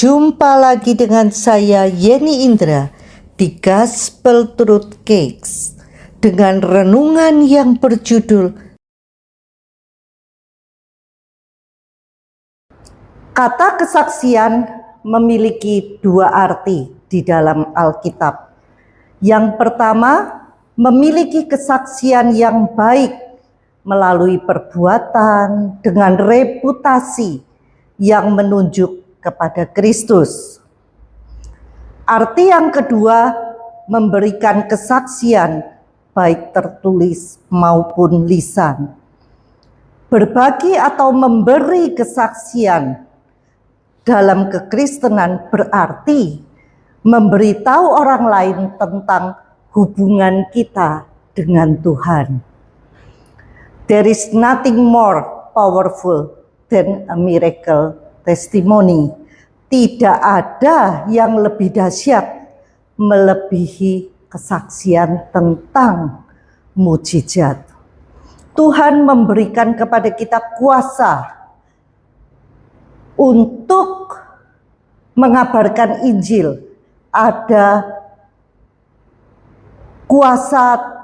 Jumpa lagi dengan saya Yeni Indra di Gospel Truth Cakes dengan renungan yang berjudul Kata kesaksian memiliki dua arti di dalam Alkitab. Yang pertama, memiliki kesaksian yang baik melalui perbuatan dengan reputasi yang menunjuk kepada Kristus. Arti yang kedua, memberikan kesaksian baik tertulis maupun lisan. Berbagi atau memberi kesaksian dalam kekristenan berarti memberitahu orang lain tentang hubungan kita dengan Tuhan. There is nothing more powerful than a miracle testimony. Tidak ada yang lebih dahsyat melebihi kesaksian tentang mujizat. Tuhan memberikan kepada kita kuasa untuk mengabarkan Injil. Ada kuasa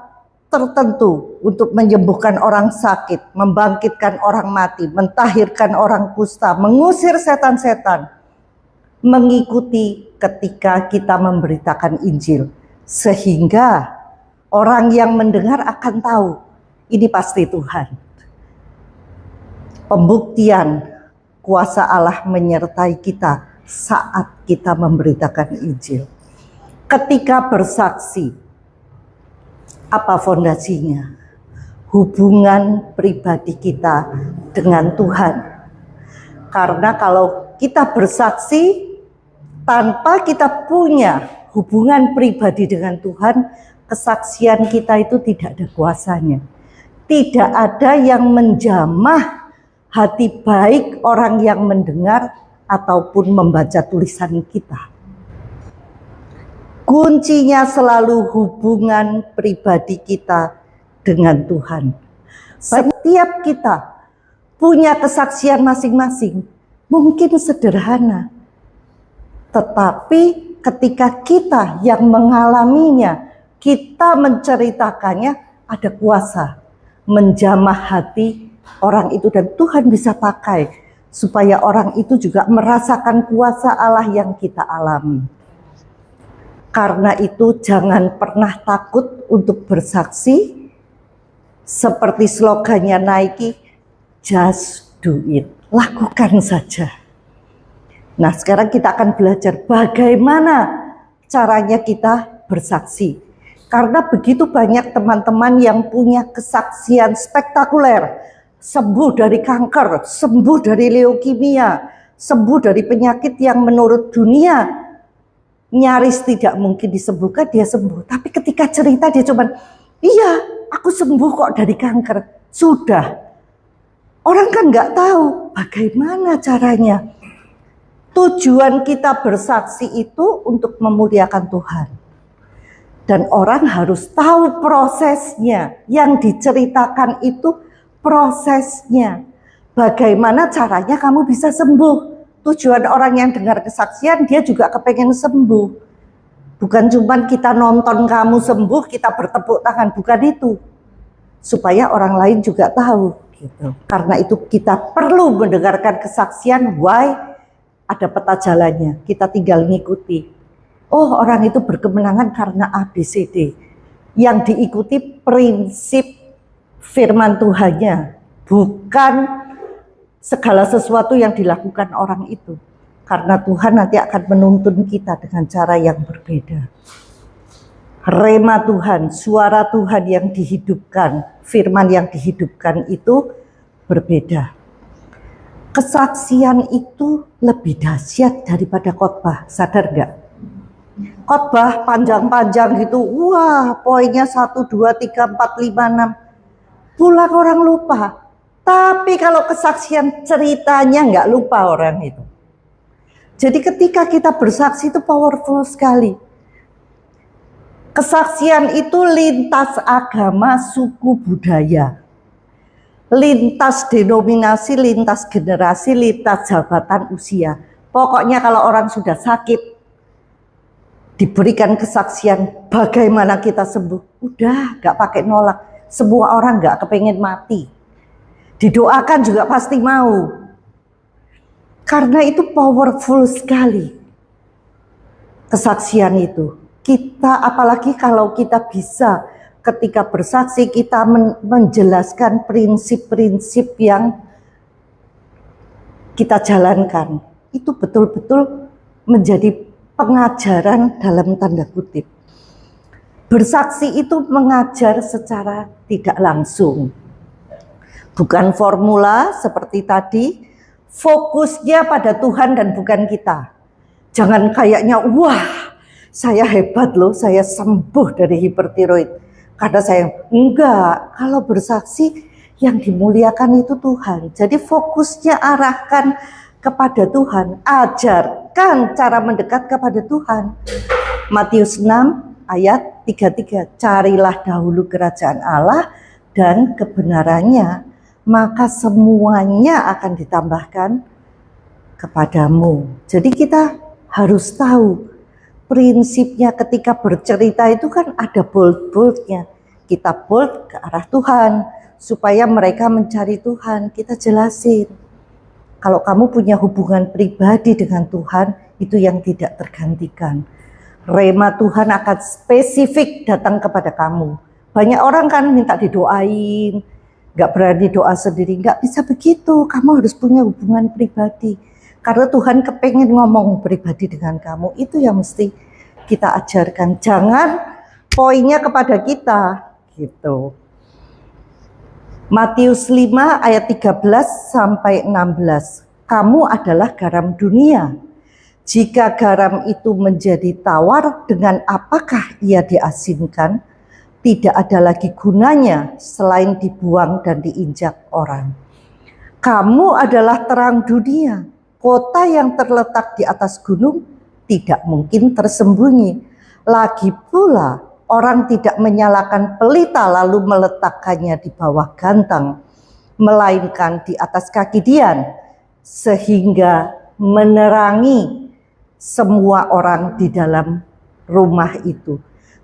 tertentu untuk menyembuhkan orang sakit, membangkitkan orang mati, mentahirkan orang kusta, mengusir setan-setan, mengikuti ketika kita memberitakan Injil. Sehingga orang yang mendengar akan tahu, ini pasti Tuhan. Pembuktian kuasa Allah menyertai kita saat kita memberitakan Injil. Ketika bersaksi, apa fondasinya? Hubungan pribadi kita dengan Tuhan. Karena kalau kita bersaksi tanpa kita punya hubungan pribadi dengan Tuhan, kesaksian kita itu tidak ada kuasanya. Tidak ada yang menjamah hati baik orang yang mendengar ataupun membaca tulisan kita. Kuncinya selalu hubungan pribadi kita dengan Tuhan. Setiap kita punya kesaksian masing-masing, mungkin sederhana. Tetapi ketika kita yang mengalaminya, kita menceritakannya, ada kuasa menjamah hati orang itu. Dan Tuhan bisa pakai supaya orang itu juga merasakan kuasa Allah yang kita alami. Karena itu jangan pernah takut untuk bersaksi. Seperti slogannya Nike, just do it. Lakukan saja. Nah, sekarang kita akan belajar bagaimana caranya kita bersaksi. Karena begitu banyak teman-teman yang punya kesaksian spektakuler. Sembuh dari kanker, sembuh dari leukemia, sembuh dari penyakit yang menurut dunia nyaris tidak mungkin disembuhkan, dia sembuh. Tapi ketika cerita dia cuman, iya aku sembuh kok dari kanker. Sudah. Orang kan nggak tahu bagaimana caranya. Tujuan kita bersaksi itu untuk memuliakan Tuhan. Dan orang harus tahu prosesnya. Yang diceritakan itu prosesnya. Bagaimana caranya kamu bisa sembuh. Tujuan orang yang dengar kesaksian, dia juga kepengen sembuh. Bukan cuma kita nonton kamu sembuh, kita bertepuk tangan, bukan itu. Supaya orang lain juga tahu. Gitu. Karena itu kita perlu mendengarkan kesaksian, why? Ada peta jalannya, kita tinggal ngikuti. Oh, orang itu berkemenangan karena ABCD. Yang diikuti prinsip firman Tuhannya, bukan segala sesuatu yang dilakukan orang itu. Karena Tuhan nanti akan menuntun kita dengan cara yang berbeda. Rema Tuhan, suara Tuhan yang dihidupkan, firman yang dihidupkan itu berbeda. Kesaksian itu lebih dahsyat daripada khotbah, sadar gak? Khotbah panjang-panjang gitu, wah poinnya 1, 2, 3, 4, 5, 6. Pulang orang lupa. Tapi kalau kesaksian ceritanya nggak lupa orang itu. Jadi ketika kita bersaksi itu powerful sekali. Kesaksian itu lintas agama, suku, budaya. Lintas denominasi, lintas generasi, lintas jabatan usia. Pokoknya kalau orang sudah sakit, diberikan kesaksian bagaimana kita sembuh, udah gak pakai nolak. Semua orang gak kepengen mati, didoakan juga pasti mau, karena itu powerful sekali kesaksian itu. Kita apalagi kalau kita bisa ketika bersaksi kita menjelaskan prinsip-prinsip yang kita jalankan, itu betul-betul menjadi pengajaran dalam tanda kutip. Bersaksi itu mengajar secara tidak langsung, bukan formula seperti tadi. Fokusnya pada Tuhan dan bukan kita. Jangan kayaknya, wah saya hebat loh, saya sembuh dari hipertiroid. Karena saya, enggak. Kalau bersaksi yang dimuliakan itu Tuhan. Jadi fokusnya arahkan kepada Tuhan. Ajarkan cara mendekat kepada Tuhan. Matius 6 ayat 33. Carilah dahulu kerajaan Allah dan kebenarannya, maka semuanya akan ditambahkan kepadamu. Jadi kita harus tahu prinsipnya ketika bercerita itu kan ada bold-boldnya. Kita bold ke arah Tuhan supaya mereka mencari Tuhan. Kita jelasin kalau kamu punya hubungan pribadi dengan Tuhan, itu yang tidak tergantikan. Rema Tuhan akan spesifik datang kepada kamu. Banyak orang kan minta didoain, gak berani doa sendiri. Gak bisa begitu, kamu harus punya hubungan pribadi. Karena Tuhan kepengen ngomong pribadi dengan kamu. Itu yang mesti kita ajarkan. Jangan poinnya kepada kita gitu. Matius 5 ayat 13 sampai 16. Kamu adalah garam dunia. Jika garam itu menjadi tawar, dengan apakah ia diasinkan? Tidak ada lagi gunanya selain dibuang dan diinjak orang. Kamu adalah terang dunia. Kota yang terletak di atas gunung tidak mungkin tersembunyi. Lagi pula orang tidak menyalakan pelita lalu meletakkannya di bawah gantang, melainkan di atas kaki dian, sehingga menerangi semua orang di dalam rumah itu.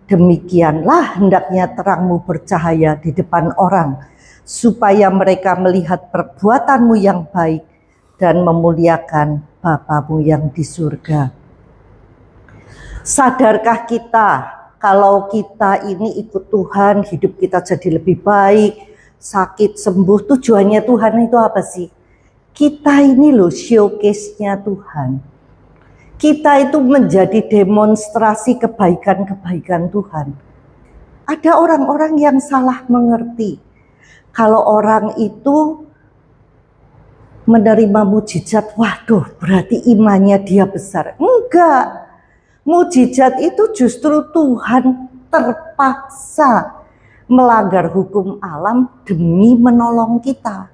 Demikianlah hendaknya terangmu bercahaya di depan orang, supaya mereka melihat perbuatanmu yang baik dan memuliakan Bapamu yang di surga. Sadarkah kita kalau kita ini ikut Tuhan, hidup kita jadi lebih baik, sakit sembuh, tujuannya Tuhan itu apa sih? Kita ini loh showcase-nya Tuhan. Kita itu menjadi demonstrasi kebaikan-kebaikan Tuhan. Ada orang-orang yang salah mengerti. Kalau orang itu menerima mujizat, waduh berarti imannya dia besar. Enggak. Mujizat itu justru Tuhan terpaksa melanggar hukum alam demi menolong kita.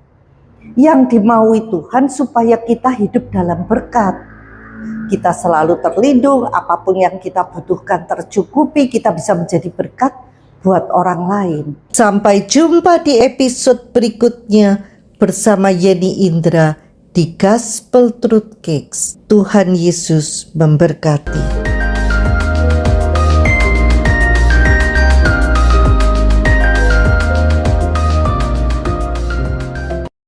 Yang dimaui Tuhan supaya kita hidup dalam berkat. Kita selalu terlindung, apapun yang kita butuhkan tercukupi, kita bisa menjadi berkat buat orang lain. Sampai jumpa di episode berikutnya bersama Yeni Indra di Gospel Truth Cakes. Tuhan Yesus memberkati.